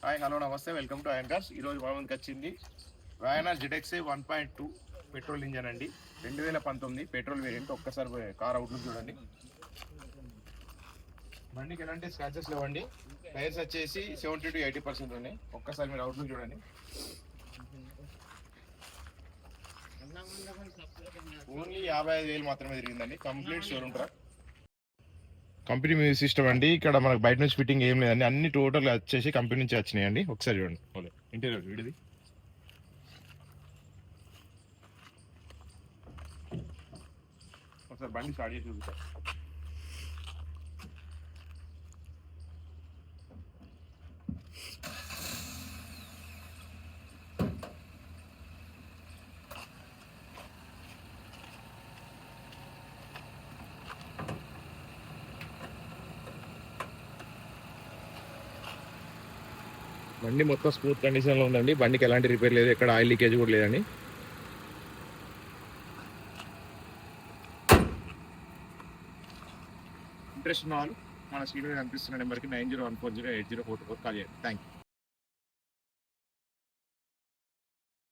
Hi hello నమస్తే welcome to IN cars. ఈరోజు మన ముందుకు వచ్చింది వ్యాగనార్ ZXi 1.2 పెట్రోల్ ఇంజన్ అండి. 2019 పెట్రోల్ వేరియంట్. ఒక్కసారి కార్ అవుట్లుక్ చూడండి. బండికి ఎలాంటి స్క్రాచెస్ లేవండి. టైర్స్ వచ్చేసి 70 to 80% ఉన్నాయి. ఒక్కసారి మీరు అవుట్లుక్ చూడండి. ఓన్లీ 55,000 మాత్రమే తిరిగిందండి. Complete showroom track. Company music system అండి. ఇక్కడ మనకు బయట నుంచి ఫిట్టింగ్ ఏం లేదండి. అన్ని టోటల్ వచ్చేసి కంపెనీ నుంచి వచ్చినాయండి. ఒకసారి చూడండి ఇంటీరియర్ వీడిది. ఒకసారి బండి స్టార్ట్ చేసి చూపిస్తారు. బండి మొత్తం స్మూత్ కండిషన్లో ఉందండి. బండికి ఎలాంటి రిపేర్ లేదు. ఎక్కడ ఆయిల్ లీకేజ్ కూడా లేదండి. ఇంట్రెస్ట్ ఉన్న వాళ్ళు మన స్క్రీన్ మీద కనిపిస్తున్న నెంబర్కి 90140804 కాల్ చేయండి. Thank you.